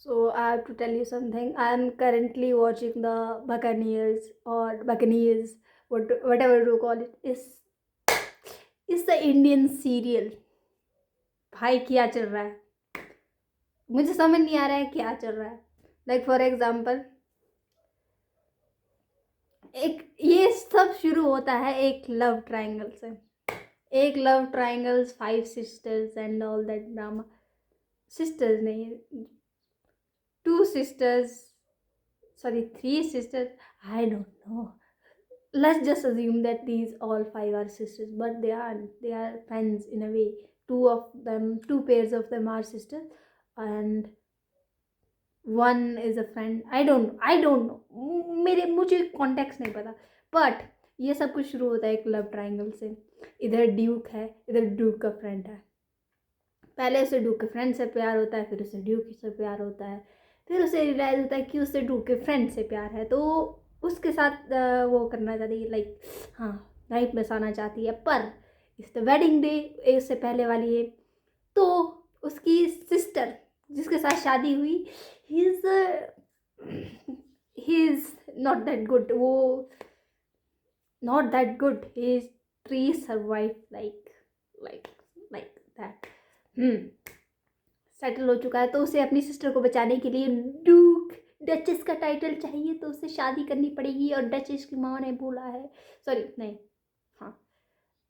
So I have to tell you something. I am currently watching the Buccaneers or Buccaneers, whatever you call it, is the Indian serial. भाई क्या चल रहा है? मुझे समझ नहीं आ रहा है क्या चल रहा है. Like for example, एक ये सब शुरू होता है एक लव ट्रायंगल से. एक love triangles 5 sisters and all that drama. Sisters नहीं, 2 sisters, sorry, 3 sisters. I don't know. Let's just assume that these all 5 are sisters, but they are friends in a way. Two pairs of them are sisters, and one is a friend. I don't know. मुझे context नहीं पता. But ये सब कुछ शुरू होता है एक लव ट्रायंगल से. इधर ड्यूक है, इधर ड्यूक का फ्रेंड है. पहले उसे ड्यूक के फ्रेंड से प्यार होता है, फिर उसे ड्यूक से प्यार होता है, फिर उसे रियलाइज होता है कि उसे ड्यूक के फ्रेंड से प्यार है. तो उसके साथ वो करना चाहती है, लाइक हाँ, नाइट बसाना चाहती है. पर इस द वेडिंग डे, इससे पहले वाली है, तो उसकी सिस्टर जिसके साथ शादी हुई, he is not that good. वो not that good. He is try survive like like that. Settle हो चुका है, तो उसे अपनी सिस्टर को बचाने के लिए ड्यूक डचेस का टाइटल चाहिए, तो उसे शादी करनी पड़ेगी. और डचेस की माँ ने बोला है, सॉरी नहीं, हाँ,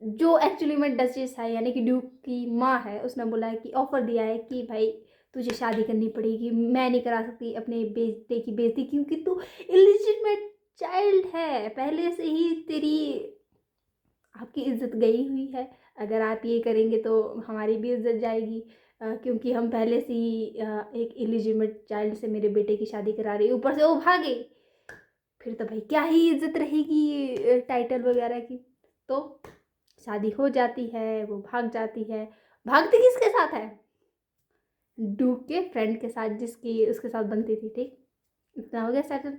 जो एक्चुअली में डचेस है यानी कि ड्यूक की माँ है, उसने बोला है कि ऑफर दिया है कि भाई तुझे शादी करनी पड़ेगी, मैं नहीं करा सकती अपने बेटे की बेइज्जती, क्योंकि तू इलिजिटिमेट चाइल्ड है. पहले से ही तेरी आपकी इज्जत गई हुई है. अगर आप ये करेंगे तो हमारी भी इज्जत जाएगी, क्योंकि हम पहले से ही एक इलिजिमेट चाइल्ड से मेरे बेटे की शादी करा रही. ऊपर से वो भागे, फिर तो भाई क्या ही इज्जत रहेगी टाइटल वगैरह की. तो शादी हो जाती है, वो भाग जाती है. भागती किसके साथ है? ड्यूक के फ्रेंड के साथ, जिसकी उसके साथ बनती थी. ठीक, इतना हो गया सेटल.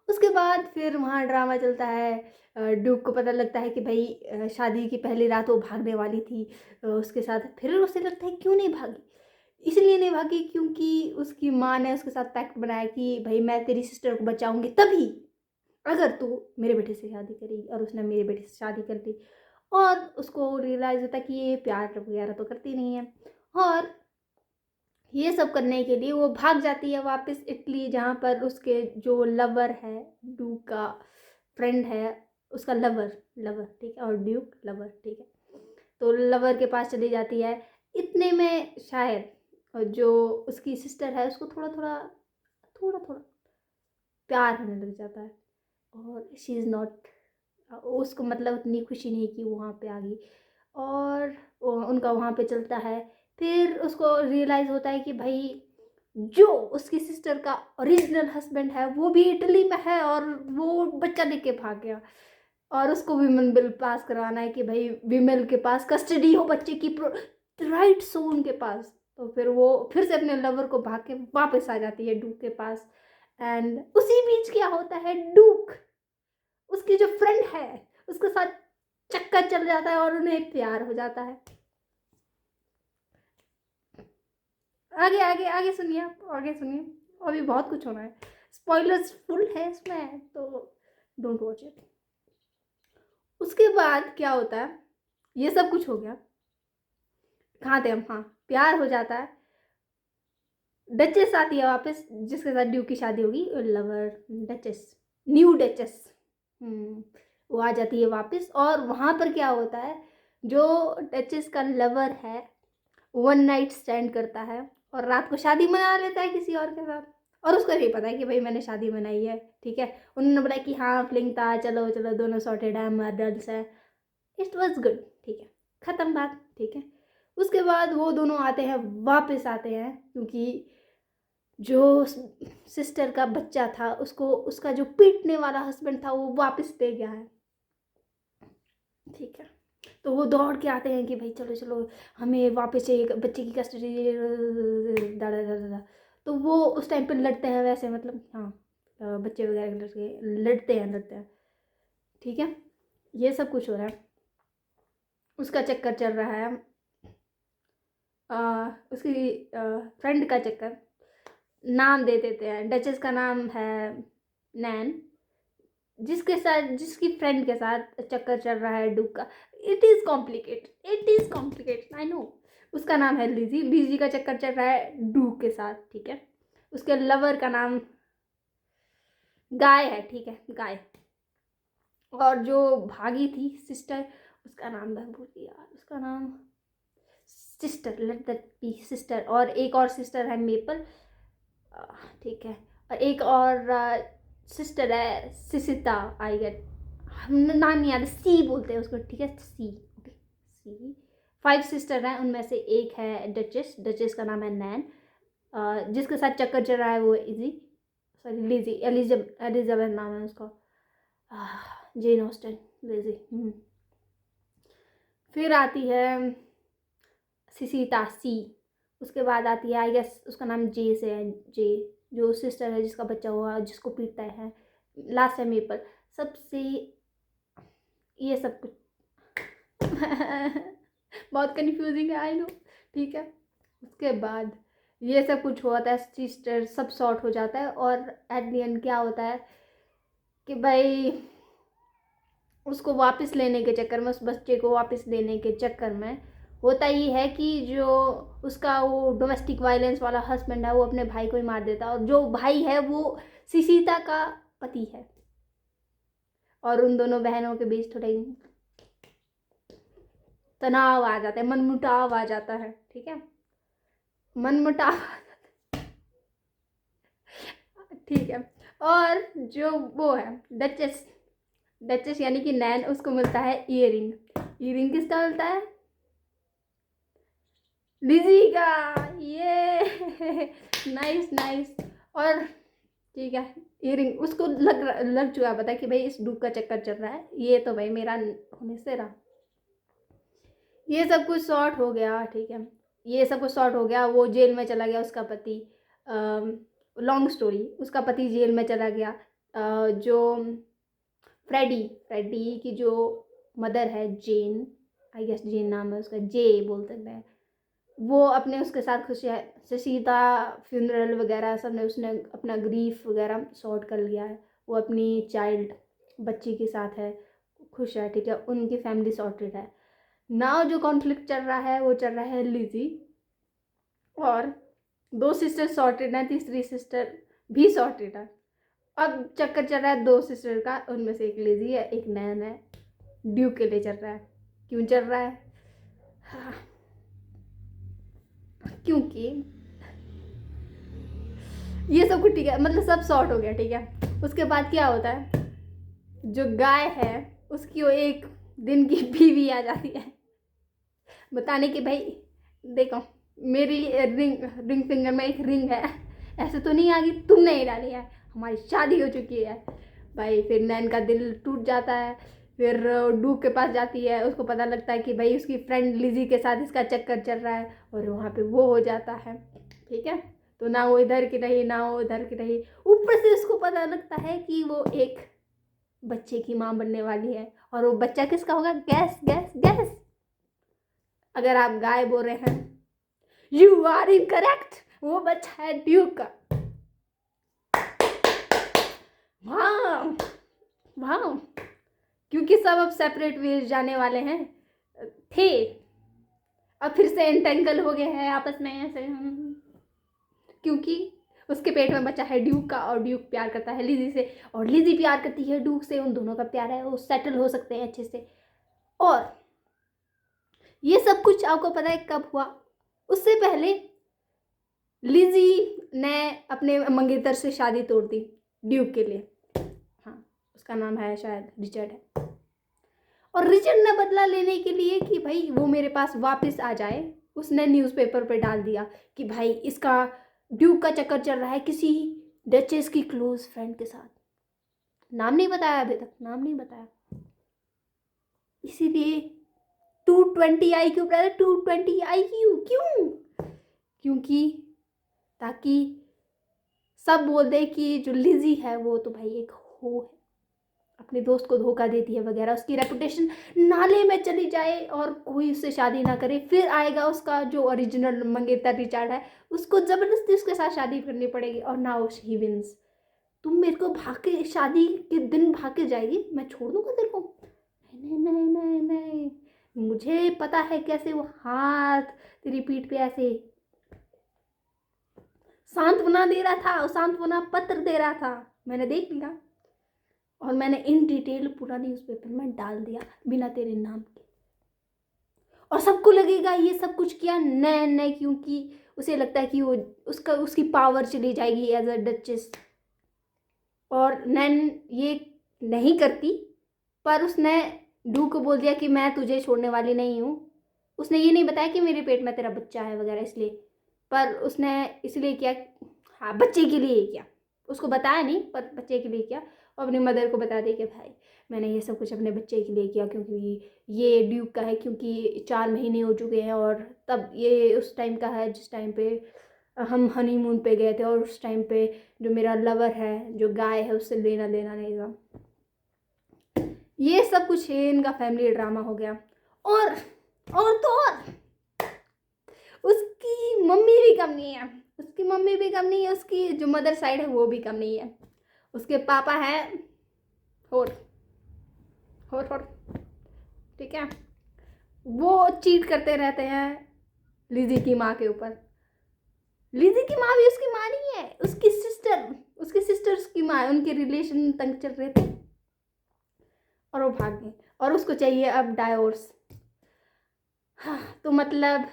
उसके बाद फिर वहाँ ड्रामा चलता है. ड्यूक को पता लगता है कि भाई शादी की पहली रात वो भागने वाली थी उसके साथ. फिर उसे लगता है क्यों नहीं भागी. इसलिए नहीं भागी क्योंकि उसकी माँ ने उसके साथ पैक्ट बनाया कि भाई मैं तेरी सिस्टर को बचाऊंगी तभी अगर तू मेरे बेटे से शादी करेगी. और उसने मेरे बेटे से शादी कर ली. और उसको रियलाइज़ होता है कि ये प्यार वगैरह तो करती नहीं है. और ये सब करने के लिए वो भाग जाती है वापस इटली, जहाँ पर उसके जो लवर है, ड्यूक का फ्रेंड है, उसका लवर लवर ठीक है, और ड्यूक लवर ठीक है. तो लवर के पास चली जाती है. इतने में शायद जो उसकी सिस्टर है उसको थोड़ा थोड़ा प्यार होने लग जाता है. और शी इज़ नॉट, उसको मतलब उतनी खुशी नहीं कि वहाँ पे आ गई. और उनका वहाँ पे चलता है. फिर उसको रियलाइज़ होता है कि भाई जो उसकी सिस्टर का ओरिजिनल हस्बैंड है वो भी इटली में है, और वो बच्चा लेके भाग गया. और उसको विमेन बिल पास करवाना है कि भाई विमेन के पास कस्टडी हो बच्चे की, राइट्स हो उनके पास. तो फिर वो फिर से अपने लवर को भाग के वापस आ जाती है डूक के पास. एंड उसी बीच क्या होता है, डूक उसकी जो फ्रेंड है उसके साथ चक्कर चल जाता है और उन्हें प्यार हो जाता है. आगे आगे आगे सुनिए, आप आगे सुनिए, अभी बहुत कुछ होना है. स्पॉयलर्स फुल है इसमें, तो डोंट वॉच इट. उसके बाद क्या होता है, ये सब कुछ हो गया. कहाँ थे हम? हाँ, प्यार हो जाता है. डचेस आती है वापस, जिसके साथ ड्यू की शादी होगी. लवर डचेस, न्यू डचेस, वो आ जाती है वापस. और वहाँ पर क्या होता है, जो डचेस का लवर है वन नाइट स्टैंड करता है और रात को शादी मना लेता है किसी और के साथ. और उसको नहीं पता है कि भाई मैंने शादी मनाई है. ठीक है, उन्होंने बोला कि हाँ फ्लिंग था, चलो चलो दोनों सॉर्टेड है, हम अडल्ट है. It was good. ठीक है, ख़त्म बात. ठीक है, उसके बाद वो दोनों आते हैं, वापस आते हैं, क्योंकि जो सिस्टर का बच्चा था उसको उसका जो पीटने वाला हस्बैंड था वो वापस दे गया है. ठीक है, तो वो दौड़ के आते हैं कि भाई चलो चलो हमें वापस से एक बच्चे की कस्टडी. तो वो उस टाइम पे लड़ते हैं वैसे, मतलब हाँ, बच्चे वगैरह लड़ते हैं. ठीक है, ये सब कुछ हो रहा है. उसका चक्कर चल रहा है, उसकी फ्रेंड का चक्कर. नाम दे देते हैं। डचेस का नाम है नैन, जिसकी फ्रेंड के साथ चक्कर चल रहा है डूक का। It is complicated I know. उसका नाम है लिजी। लिजी का चक्कर चल रहा है डूक के साथ, ठीक है। उसके लवर का नाम गाय है, ठीक है, गाय। और जो भागी थी सिस्टर, उसका नाम मैं भूल गई यार, उसका नाम sister, let that be sister. और एक और सिस्टर है मेपल, ठीक है। और एक और सिस्टर है सिसिता, आई गेट, नाम नहीं याद, सी बोलते हैं उसको, ठीक है, सी, ओके सी। 5 सिस्टर हैं, उनमें से एक है डचेस। डचेस का नाम है नैन। जिसके साथ चक्कर चल रहा है वो इजी, सॉरी लिजी, एलिजाबेथ नाम है उसका, जेन ऑस्टन, लिजी। फिर आती है सिसिता, सी। उसके बाद आती है आई गेस उसका नाम जे से है, जे, जो सिस्टर है जिसका बच्चा हुआ, जिसको पीटता है। लास्ट है मेपल। सबसे ये सब कुछ बहुत कंफ्यूजिंग है, आई नो, ठीक है। उसके बाद ये सब कुछ होता है, सिस्टर सब सॉर्ट हो जाता है, और एट द एंड क्या होता है कि भाई उसको वापस लेने के चक्कर में, उस बच्चे को वापस लेने के चक्कर में होता ही है कि जो उसका वो डोमेस्टिक वायलेंस वाला हस्बैंड है वो अपने भाई को ही मार देता है, और जो भाई है वो सिसिता का पति है। और उन दोनों बहनों के बीच थोड़ा तनाव आ जाता है, मनमुटाव आ जाता है, ठीक है, मनमुटाव आ जाता है, ठीक है। और जो वो है डचेस, डचेस यानी कि नैन, उसको मिलता है ईयरिंग। ईयरिंग किसका मिलता है? लिजी का। ये नाइस नाइस। और ठीक है, ईयरिंग उसको लग चुका पता है कि भाई इस डूब का चक्कर चल रहा है, ये तो भाई मेरा होने से रहा। ये सब कुछ सॉर्ट हो गया, ठीक है, ये सब कुछ सॉर्ट हो गया। वो जेल में चला गया उसका पति, लॉन्ग स्टोरी, उसका पति जेल में चला गया। जो फ्रेडी, फ्रेडी की जो मदर है जेन, आई गेस जेन नाम है उसका, जे बोलते हैं, वो अपने उसके साथ खुश है। सीधा फ्यूनरल वगैरह सब ने, उसने अपना ग्रीफ वगैरह सॉर्ट कर लिया है। वो अपनी चाइल्ड बच्ची के साथ है, खुश है, ठीक है, उनकी फैमिली सॉर्टेड है। नाउ जो कॉन्फ्लिक्ट चल रहा है वो चल रहा है लिजी, और 2 सिस्टर सॉर्टेड है, तीसरी सिस्टर भी सॉर्टेड है। अब चक्कर चल रहा है 2 सिस्टर का, उनमें से एक लिजी है, एक नैन है। ड्यूक के लिए चल रहा है। क्यों चल रहा है? हाँ, क्योंकि ये सब कुछ ठीक है, मतलब सब सॉर्ट हो गया, ठीक है। उसके बाद क्या होता है, जो गाय है उसकी वो एक दिन की बीवी आ जाती है बताने कि भाई देखो मेरी रिंग फिंगर में एक रिंग है, ऐसे तो नहीं आ गई, तुमने ही डाली है, हमारी शादी हो चुकी है। भाई फिर नैन का दिल टूट जाता है। फिर डूक के पास जाती है, उसको पता लगता है कि भाई उसकी फ्रेंड लिजी के साथ इसका चक्कर चल रहा है, और वहाँ पे वो हो जाता है, ठीक है। तो ना वो इधर की रही ना वो उधर की रही, ऊपर से उसको पता लगता है कि वो एक बच्चे की माँ बनने वाली है। और वो बच्चा किसका होगा? Gas gas gas. अगर आप गाय बोल रहे हैं, यू आर इनकरेक्ट, वो बच्चा है ड्यूक का। वाह वाह, क्योंकि सब अब सेपरेट वेज जाने वाले हैं, थे, अब फिर से एंटेंगल हो गए हैं आपस में ऐसे, क्योंकि उसके पेट में बच्चा है ड्यूक का, और ड्यूक प्यार करता है लिजी से, और लिजी प्यार करती है ड्यूक से, उन दोनों का प्यार है, वो सेटल हो सकते हैं अच्छे से। और ये सब कुछ आपको पता है कब हुआ? उससे पहले लिजी ने अपने मंगेतर से शादी तोड़ दी ड्यूक के लिए, हाँ, उसका नाम है शायद रिचर्ड है। और रिचर्ड ने बदला लेने के लिए कि भाई वो मेरे पास वापस आ जाए, उसने न्यूज़पेपर पे डाल दिया कि भाई इसका ड्यूक का चक्कर चल रहा है किसी डचेस की क्लोज फ्रेंड के साथ। नाम नहीं बताया अभी तक, नाम नहीं बताया। इसीलिए 220 IQ ब्रदर, 220 IQ क्यों? क्योंकि ताकि सब बोल दे कि जो लिजी है वो तो भाई एक हो है, अपने दोस्त को धोखा देती है वगैरह, उसकी रेपुटेशन नाले में चली जाए और कोई उससे शादी ना करे, फिर आएगा उसका जो ओरिजिनल मंगेतर रिचार्ड है, उसको ज़बरदस्ती उसके साथ शादी करनी पड़ेगी और नाउ ही विंस। तुम मेरे को भाग के शादी के दिन भाग के जाएगी, मैं छोड़ दूंगा तेरे को? नहीं नहीं नहीं नहीं, मुझे पता है कैसे वो हाथ तेरी पीठ पे ऐसे सांत्वना दे रहा था, सांत्वना पत्र दे रहा था, मैंने देख लिया और मैंने इन डिटेल पूरा न्यूज़पेपर में डाल दिया बिना तेरे नाम के। और सबको लगेगा ये सब कुछ किया नैन ने, क्योंकि उसे लगता है कि वो उसकी पावर चली जाएगी एज अ डचेस। और नैन ये नहीं करती, पर उसने डू को बोल दिया कि मैं तुझे छोड़ने वाली नहीं हूँ। उसने ये नहीं बताया कि मेरे पेट में तेरा बच्चा है वगैरह, इसलिए, पर उसने इसलिए किया, हाँ बच्चे के लिए किया, उसको बताया नहीं पर बच्चे के लिए किया। और अपनी मदर को बता दे कि भाई मैंने ये सब कुछ अपने बच्चे के लिए किया, क्योंकि ये ड्यूक का है, क्योंकि 4 महीने हो चुके हैं और तब ये उस टाइम का है जिस टाइम पे हम हनीमून पे गए थे, और उस टाइम पे जो मेरा लवर है, जो गाय है, उससे लेना देना नहीं था। ये सब कुछ इनका फैमिली ड्रामा हो गया। और तो और उसकी मम्मी भी कम नहीं है, उसकी मम्मी भी कम नहीं है, उसकी जो मदर साइड है वो भी कम नहीं है। उसके पापा है और ठीक है, वो चीट करते रहते हैं लिजी की माँ के ऊपर। लिजी की माँ भी उसकी माँ नहीं है, उसकी सिस्टर उसकी माँ है, उनके रिलेशन तंग चल रहे थे और वो भाग गए और उसको चाहिए अब डाइवोर्स। हाँ, तो मतलब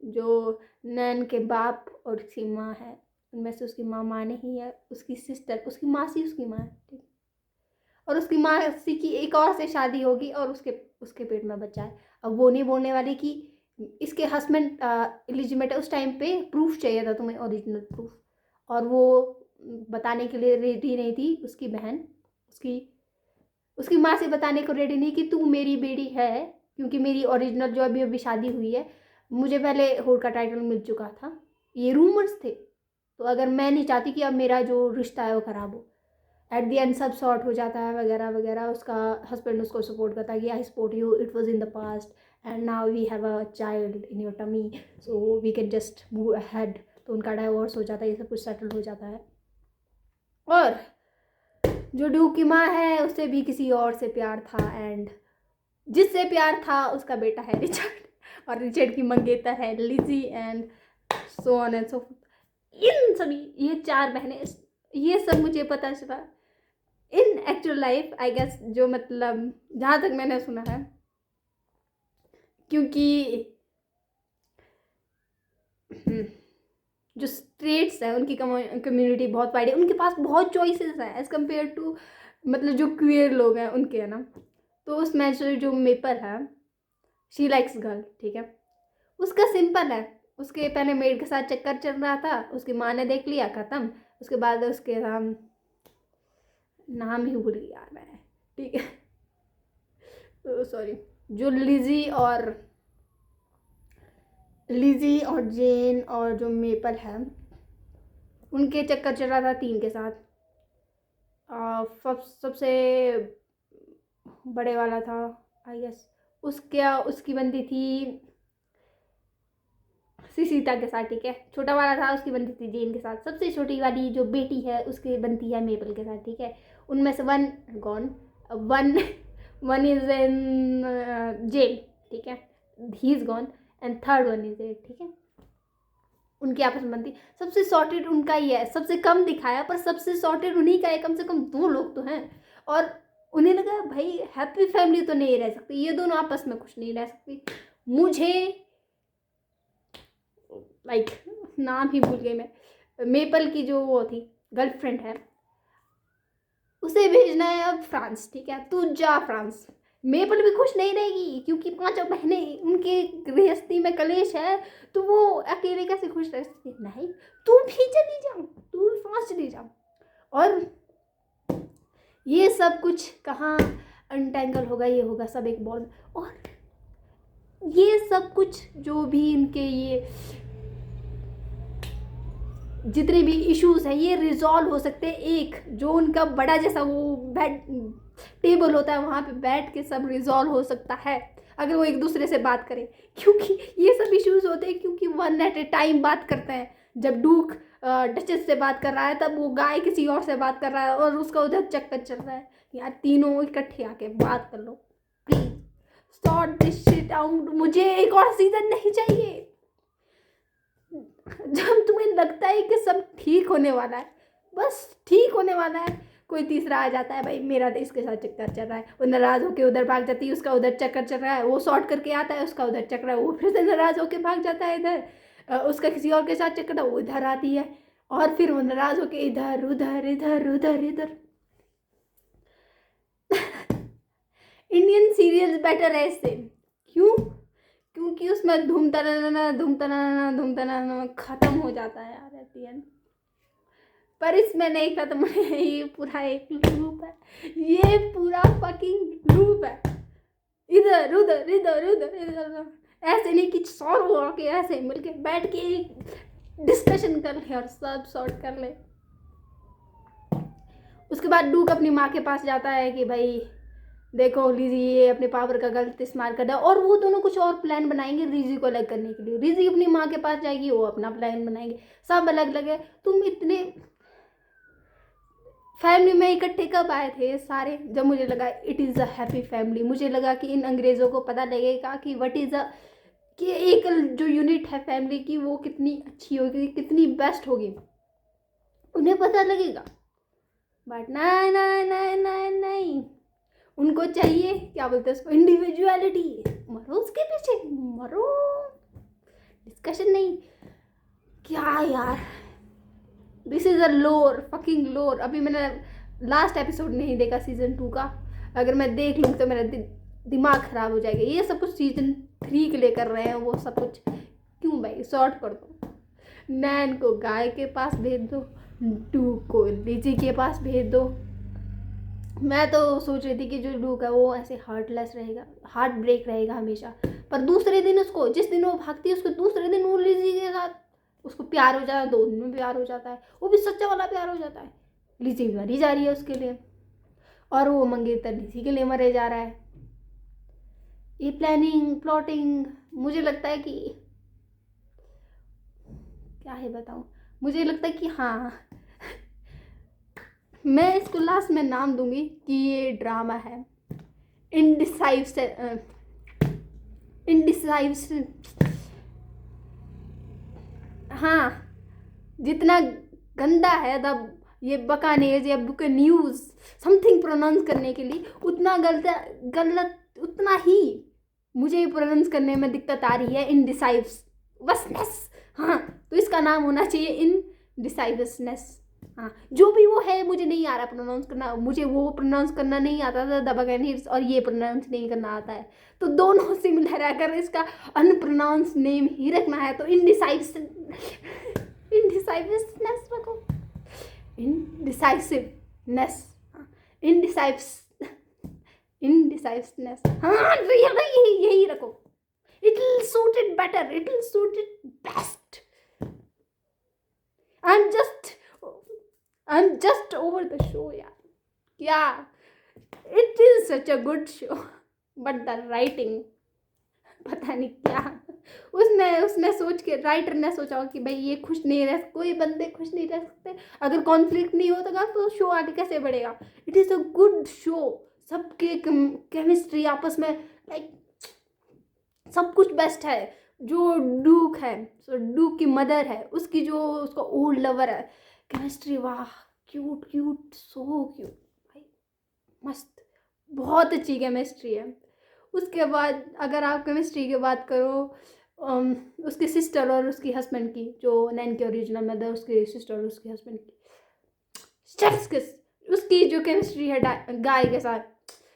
जो नैन के बाप और उसकी माँ है, उनमें से उसकी माँ नहीं है, उसकी सिस्टर, उसकी मासी उसकी माँ है, ठीक। और उसकी मासी की एक और से शादी होगी और उसके पेट में बच्चा है। अब वो नहीं बोलने वाली कि इसके हस्बैंड इलिजिमेट है, उस टाइम पे प्रूफ चाहिए था तुम्हें, ओरिजिनल प्रूफ, और वो बताने के लिए रेडी नहीं थी। उसकी बहन उसकी माँ से बताने को रेडी नहीं कि तू मेरी बेटी है, क्योंकि मेरी ओरिजिनल जो अभी शादी हुई है, मुझे पहले होड का टाइटल मिल चुका था, ये रूमर्स थे। तो अगर मैं नहीं चाहती कि अब मेरा जो रिश्ता है वो ख़राब हो, एट द एंड सब सॉर्ट हो जाता है वगैरह वगैरह। उसका हस्बैंड उसको सपोर्ट करता है कि I support you, it was in the past and now we have a child in your tummy, so we can just move ahead. तो उनका डाइवोर्स हो जाता है, ये सब कुछ सेटल हो जाता है। और जो ड्यूक की माँ है उससे भी किसी और से प्यार था, एंड जिससे प्यार था उसका बेटा है रिचर्ड, और रिचर्ड की मंगेतर है Lizzie, and so on and so forth. इन सभी ये 4 बहनें, ये सब मुझे पता चला in actual life I guess, जो मतलब जहाँ तक मैंने सुना है, क्योंकि जो स्ट्रेट्स है उनकी कम्युनिटी बहुत वाइड है, उनके पास बहुत चॉइसेस है एज कम्पेयर टू मतलब जो क्वियर लोग हैं उनके, है ना। तो उस मैच जो मेपल है, शी लाइक्स गर्ल, ठीक है, उसका सिंपल है, उसके पहले मेड के साथ चक्कर चल रहा था, उसकी माँ ने देख लिया, ख़त्म। उसके बाद उसके नाम ही भूल गया मैं, ठीक है, तो सॉरी, जो लिजी और जेन और जो मेपल है, उनके चक्कर चल रहा था 3 के साथ। सबसे बड़े वाला था आई गेस, उसकी बनती थी सीता के साथ, ठीक है। छोटा वाला था उसकी बनती थी जेन के साथ। सबसे छोटी वाली जो बेटी है उसकी बनती है मेपल के साथ, ठीक है। उनमें से वन इज इन जेल, ठीक है, he is gone, and third one is it, ठीक है। उनकी आपस में बनती, सबसे सॉर्टेड उनका ही है, सबसे कम दिखाया पर सबसे सॉर्टेड उन्हीं का है, कम से कम 2 लोग तो हैं। और उन्हें लगा भाई हैप्पी फैमिली तो नहीं रह सकती, ये दोनों आपस में खुश नहीं रह सकती। मुझे लाइक नाम ही भूल गई मैं, मेपल की जो वो थी गर्लफ्रेंड है, उसे भेजना है अब फ्रांस, ठीक है, तू जा फ्रांस। मेपल भी खुश नहीं रहेगी क्योंकि 5 महीने उनके गृहस्थी में कलेश है, तो वो अकेले कैसे खुश रह सकती? नहीं, तू भी चली जा, तू फ्रांस चली जा। और ये सब कुछ कहाँ अनटेंगल होगा, ये होगा सब एक बॉल। और ये सब कुछ जो भी इनके ये जितने भी इश्यूज हैं ये रिजॉल्व हो सकते हैं। एक जो उनका बड़ा जैसा वो बेड टेबल होता है वहाँ पे बैठ के सब रिजॉल्व हो सकता है अगर वो एक दूसरे से बात करें, क्योंकि ये सब इश्यूज होते हैं क्योंकि वन एट ए टाइम बात करते हैं। जब डूक डचेस से बात कर रहा है तब वो गाय किसी और से बात कर रहा है और उसका उधर चक्कर चल रहा है। यार तीनों इकट्ठे आके बात कर लो please, sort this shit out. मुझे एक और सीजन नहीं चाहिए। जब तुम्हें लगता है कि सब ठीक होने वाला है, बस ठीक होने वाला है, कोई तीसरा आ जाता है, भाई मेरा तो इसके साथ चक्कर चल रहा है, वो नाराज होकर उधर भाग जाती है, उसका उधर चक्कर चल रहा है, वो सॉर्ट करके आता है, उसका उधर चक्कर है, वो फिर से नाराज होकर भाग जाता है इधर, उसका किसी और के साथ चक्कर है, वो इधर आती है और फिर वो नाराज होकर इधर उधर इधर उधर इधर। इंडियन सीरियल्स बेटर है इससे। क्यों? क्योंकि उसमें धूम तनाना खत्म हो जाता है यार एट द एंड। पर इसमें नहीं खत्म है, ये पूरा एक लूप है, ये पूरा फकिंग लूप है, इधर उधर इधर उधर इधर। ऐसे नहीं कि 100 लोग आके ऐसे मिलके बैठ के डिस्कशन कर ले और सब सॉर्ट कर ले। उसके बाद डूक अपनी माँ के पास जाता है कि भाई देखो लीजी ये अपने पावर का गलत इस्तेमाल कर रहा है, और वो दोनों कुछ और प्लान बनाएंगे रीजी को अलग करने के लिए। रीजी अपनी माँ के पास जाएगी, वो अपना प्लान बनाएंगे, सब अलग अलग है। तुम इतने फैमिली में इकट्ठे कब आए थे सारे? जब मुझे लगा it is a happy family, मुझे लगा कि इन अंग्रेज़ों को पता लगेगा कि व्हाट इज़ अ कि एक जो यूनिट है फैमिली की वो कितनी अच्छी होगी, कितनी बेस्ट होगी, उन्हें पता लगेगा। बट नहीं नहीं नहीं नहीं नहीं, उनको चाहिए क्या बोलते हैं उसको, इंडिविजुअलिटी। मरो उसके पीछे, मरो, डिस्कशन नहीं। क्या यार, दिस इज अ लोर, फकिंग लोर। अभी मैंने लास्ट एपिसोड नहीं देखा सीजन 2 का, अगर मैं देख लूँ तो मेरा दिमाग खराब हो जाएगा। ये सब कुछ सीजन 3 के लिए कर रहे हैं वो सब कुछ, क्यों भाई? शॉर्ट कर दो, नैन को गाय के पास भेज दो, डूक को लीची के पास भेज दो। मैं तो सोच रही थी कि जो डूक है वो ऐसे हार्टलेस रहेगा, हार्ट ब्रेक रहेगा हमेशा, पर दूसरे दिन उसको, जिस दिन वो भागती है उसको दूसरे दिन वो लीजी के साथ उसको प्यार हो जाता है, 2 दिन में प्यार हो जाता है, वो भी सच्चा वाला प्यार हो जाता है। लीजी मरी जा रही है उसके लिए, और वो मंगेतर लीजी के लिए मरे जा रहा है। ये प्लानिंग प्लॉटिंग, मुझे लगता है कि क्या है बताऊँ, मुझे लगता है कि हाँ मैं इसको लास्ट में नाम दूंगी कि ये ड्रामा है। इनडिसाइव हाँ, जितना गंदा है द ये बकानेज या बुक न्यूज़ समथिंग प्रोनाउंस करने के लिए, उतना गलत उतना ही मुझे प्रोनाउंस करने में दिक्कत आ रही है। इनडिसाइवसनेस, हाँ, तो इसका नाम होना चाहिए इनडिसाइवसनेस। हाँ, जो भी वो है मुझे नहीं आ रहा प्रोनाउंस करना, मुझे वो प्रोनाउंस करना नहीं आता था द बकानेज, और ये प्रोनाउंस नहीं करना आता है, तो दोनों सिमिलर है। अगर इसका अनप्रोनाउंस नेम ही रखना है तो इनडिसाइवसनेस रखो, इनडिसाइसिवनेस, इनडिसाइवसनेस, हाँ यही रखो। It will suit it better, it will suit it best. I'm just over the show यार, क्या it is such a good show, but the writing पता नहीं क्या, उसने सोच के, राइटर ने सोचा हो कि भाई ये खुश नहीं रह, कोई बंदे खुश नहीं रह सकते, अगर कॉन्फ्लिक्ट नहीं होता तो शो आगे कैसे बढ़ेगा। It is a good show, सबके केमिस्ट्री आपस में लाइक सब कुछ बेस्ट है। जो डूक है, सो डूक की मदर है, उसकी जो उसका ओल्ड लवर है, केमिस्ट्री वाह, क्यूट क्यूट, सो क्यूट भाई, मस्त, बहुत अच्छी केमिस्ट्री है। उसके बाद अगर आप केमिस्ट्री की बात करो, उसकी सिस्टर और उसकी हस्बैंड की, जो नैन की ओरिजिनल मदर, उसकी सिस्टर और उसके हस्बैंड की, शेफ्स किस, उसकी जो केमिस्ट्री है गाय के साथ,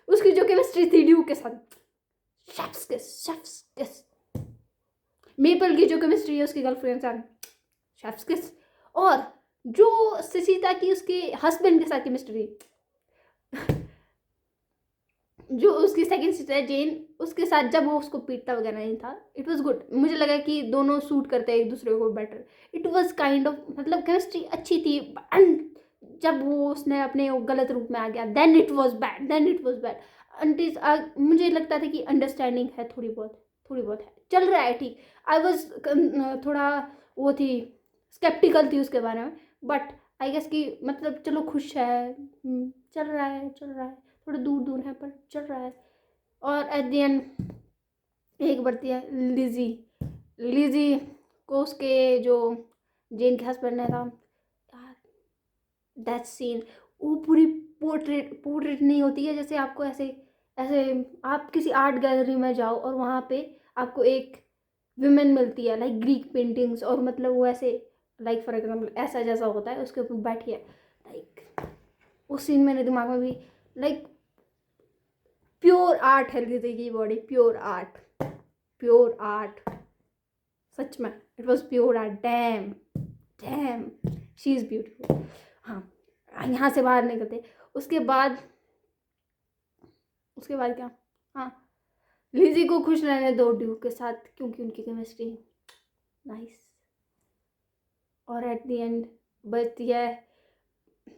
उसकी जो केमिस्ट्री थी ड्यूक के साथ, शेफ्स किस। मेपल की जो केमिस्ट्री है उसकी गर्लफ्रेंड के साथ, शेफ्स किस। और जो सचिता की उसके हस्बैंड के साथ केमिस्ट्री, जो उसकी सेकंड सिस्टर है जेन, उसके साथ जब वो उसको पीटता वगैरह नहीं था, इट वाज गुड। मुझे लगा कि दोनों सूट करते हैं एक दूसरे को better. It was kind of मतलब केमिस्ट्री अच्छी थी। एंड जब वो उसने अपने वो गलत रूप में आ गया, then it was bad, then it was bad. मुझे लगता था कि अंडरस्टैंडिंग है थोड़ी बहुत है, चल रहा है ठीक। आई वॉज थोड़ा वो थी, स्केप्टिकल थी उसके बारे में, बट आई गेस कि मतलब चलो खुश है, चल रहा है, थोड़ा दूर दूर है पर चल रहा है। और एट द एंड एक बढ़ती है लिजी को उसके जो जेन के हस्बैंड ने था यार, दैट सीन, वो पूरी पोर्ट्रेट नहीं होती है जैसे आपको ऐसे ऐसे आप किसी आर्ट गैलरी में जाओ और वहाँ पे आपको एक विमेन मिलती है लाइक ग्रीक पेंटिंग्स, और मतलब वो ऐसे लाइक फॉर एग्जाम्पल ऐसा जैसा होता है उसके ऊपर बैठी है, लाइक उस सीन मेरे दिमाग में भी लाइक प्योर आर्ट है लिजी की बॉडी, प्योर आर्ट सच में, it was pure art. Dam she is beautiful. हाँ यहाँ से बाहर निकलते, उसके बाद क्या, हाँ लिजी को खुश रहने दो ड्यूक के साथ क्योंकि उनकी केमिस्ट्री नाइस। और एट द एंड बचती है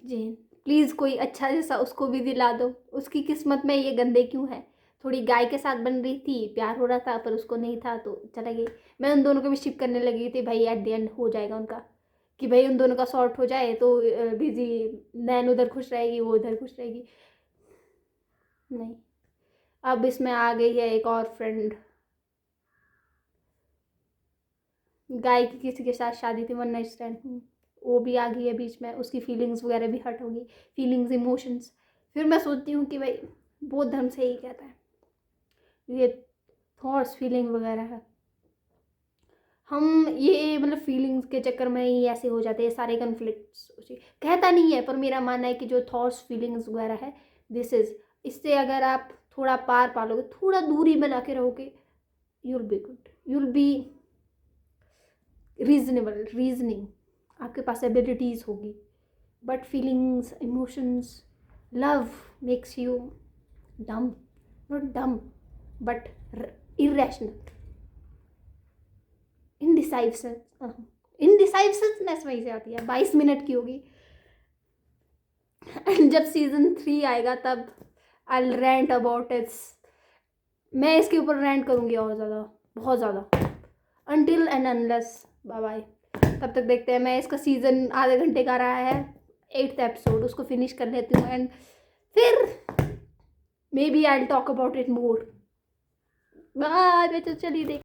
जेन, प्लीज़ कोई अच्छा जैसा उसको भी दिला दो, उसकी किस्मत में ये गंदे क्यों है। थोड़ी गाय के साथ बन रही थी, प्यार हो रहा था पर उसको नहीं था तो चला गई। मैं उन दोनों को भी शिप करने लगी थी भाई, एट द एंड हो जाएगा उनका, कि भाई उन दोनों का सॉर्ट हो जाए तो बिजी नैन उधर खुश रहेगी, वो उधर खुश रहेगी। नहीं, अब इसमें आ गई है एक और फ्रेंड, गाय की किसी के साथ शादी थी, वन नाइट स्टैंड, वो भी आ गई है बीच में, उसकी फीलिंग्स वगैरह भी हर्ट होगी, फीलिंग्स इमोशंस। फिर मैं सोचती हूँ कि भाई बौद्ध धर्म से ही कहता है ये थॉट्स फीलिंग वगैरह है, हम ये मतलब फीलिंग्स के चक्कर में ही ऐसे हो जाते हैं सारे कन्फ्लिक्ट्स। कहता नहीं है पर मेरा मानना है कि जो थॉट्स फीलिंग्स वगैरह है दिस इज, इससे अगर आप थोड़ा पार पालोगे, थोड़ा दूरी में ला के रहोगे, you'll be good, you'll be reasoning, आपके पास एबिलिटीज़ होगी। But feelings emotions love makes you डम, नॉट डम बट इरेशनल, इनडिसाइवनेस वहीं से आती है। 22 मिनट की होगी। जब सीजन 3 आएगा तब आई रेंट अबाउट इट्स, मैं इसके ऊपर रेंट करूँगी और ज़्यादा, बहुत ज़्यादा। Until and unless bye bye, तब तक देखते हैं। मैं इसका सीज़न आधे घंटे का रहा है, 8th एपिसोड, उसको फिनिश कर लेती हूँ एंड फिर maybe I will talk about it more. Bye, चलिए देख